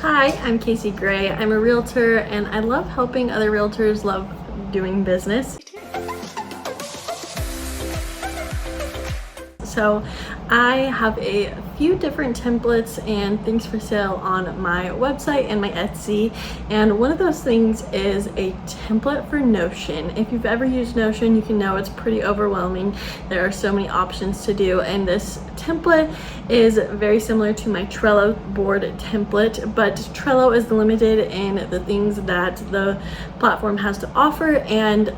Hi, I'm Kasie Gray. I'm a realtor and I love helping other realtors love doing business. So I have a few different templates and things for sale on my website and my Etsy, and one of those things is a template for Notion. If you've ever used Notion, you can know it's pretty overwhelming. There are so many options to do, and this template is very similar to my Trello board template, but Trello is limited in the things that the platform has to offer, and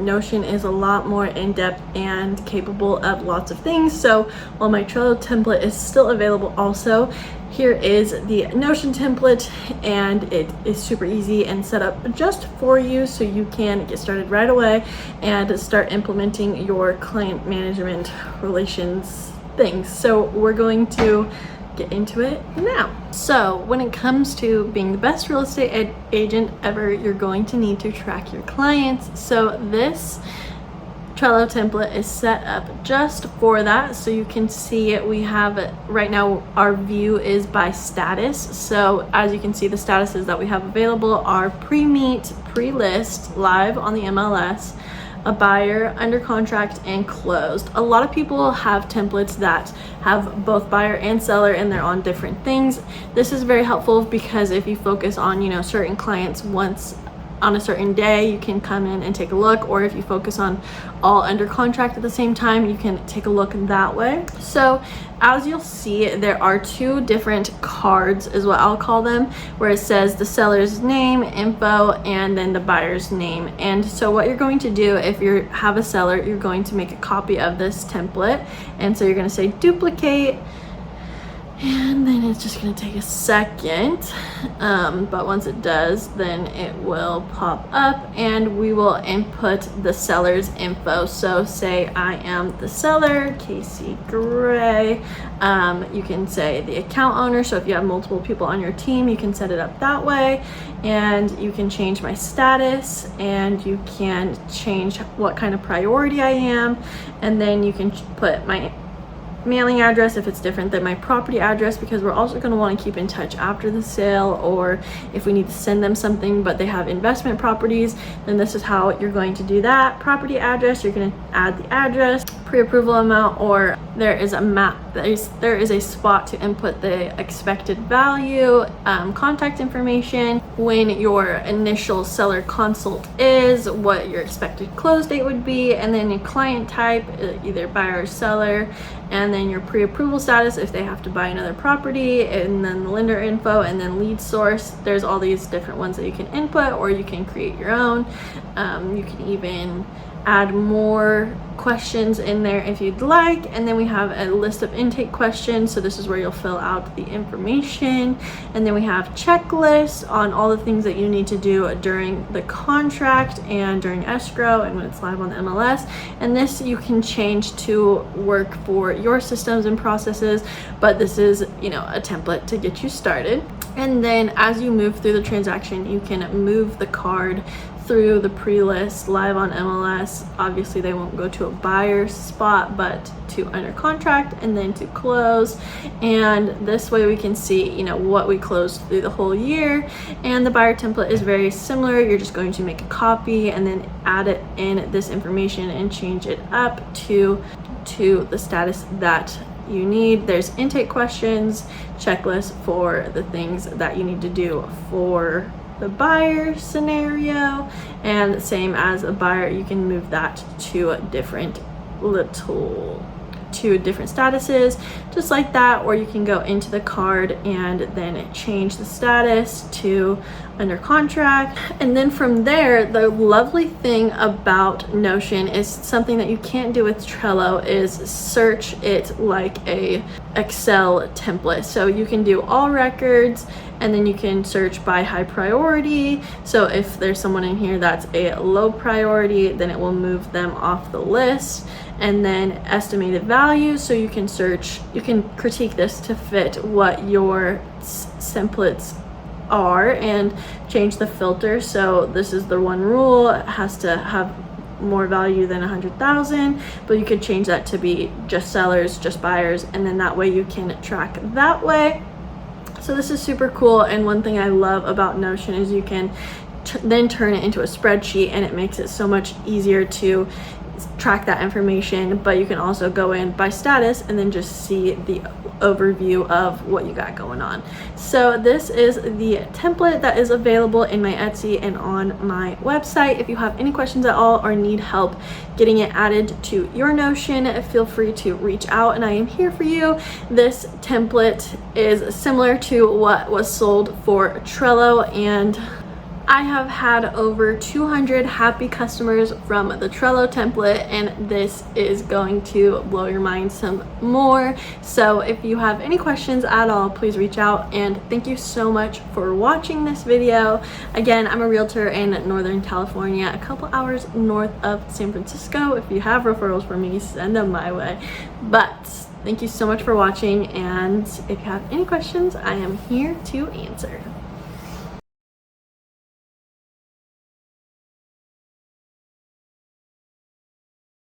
Notion is a lot more in-depth and capable of lots of things. So while my Trello template is still available also, here is the Notion template, and it is super easy and set up just for you so you can get started right away and start implementing your client management relations things. So we're going to get into it now. So when it comes to being the best real estate agent ever, you're going to need to track your clients. So this Trello template is set up just for that. So you can see it. We have it right now. Our view is by status. So as you can see, the statuses that we have available are pre-meet, pre-list, live on the MLS, a buyer, under contract, and closed. A lot of people have templates that have both buyer and seller and they're on different things. This is very helpful because if you focus on, certain clients once on a certain day, you can come in and take a look, or if you focus on all under contract at the same time, you can take a look that way. So as you'll see, there are two different cards is what I'll call them, where it says the seller's name, info, and then the buyer's name. And so what you're going to do if you have a seller, you're going to make a copy of this template, and so you're going to say duplicate, and then it's just going to take a second, but once it does, then it will pop up and we will input the seller's info. So say I am the seller, Kasie Gray. You can say the account owner, so if you have multiple people on your team, you can set it up that way, and you can change my status, and you can change what kind of priority I am, and then you can put my mailing address if it's different than my property address, because we're also going to want to keep in touch after the sale, or if we need to send them something but they have investment properties, then this is how you're going to do that. Property address, you're going to add the address, pre-approval amount, or there is a map, there is a spot to input the expected value, contact information, when your initial seller consult is, what your expected close date would be, and then your client type, either buyer or seller, and then your pre-approval status if they have to buy another property, and then the lender info, and then lead source. There's all these different ones that you can input, or you can create your own. You can even add more questions in there if you'd like, and then we have a list of intake questions, so this is where you'll fill out the information, and then we have checklists on all the things that you need to do during the contract and during escrow and when it's live on the MLS, and this you can change to work for your systems and processes, but this is a template to get you started. And then as you move through the transaction, you can move the card through the pre-list, live on MLS. Obviously they won't go to a buyer's spot, but to under contract and then to close, and this way we can see what we closed through the whole year. And the buyer template is very similar. You're just going to make a copy and then add it in this information and change it up to the status that you need. There's intake questions, checklists for the things that you need to do for the buyer scenario, and same as a buyer, you can move that to different statuses just like that, or you can go into the card and then change the status to under contract. And then from there, the lovely thing about Notion is something that you can't do with Trello is search it like a Excel template. So you can do all records, and then you can search by high priority. So if there's someone in here that's a low priority, then it will move them off the list. And then estimated value, so you can critique this to fit what your templates are and change the filter. So this is the one rule, it has to have more value than 100,000, but you could change that to be just sellers, just buyers, and then that way you can track that way. So this is super cool, and one thing I love about Notion is you can then turn it into a spreadsheet, and it makes it so much easier to track that information. But you can also go in by status and then just see the overview of what you got going on. So this is the template that is available in my Etsy and on my website. If you have any questions at all or need help getting it added to your Notion, feel free to reach out and I am here for you. This template is similar to what was sold for Trello, and I have had over 200 happy customers from the Trello template, and this is going to blow your mind some more. So if you have any questions at all, please reach out, and thank you so much for watching this video. Again, I'm a realtor in Northern California, a couple hours north of San Francisco. If you have referrals for me, send them my way. But thank you so much for watching, and if you have any questions, I am here to answer.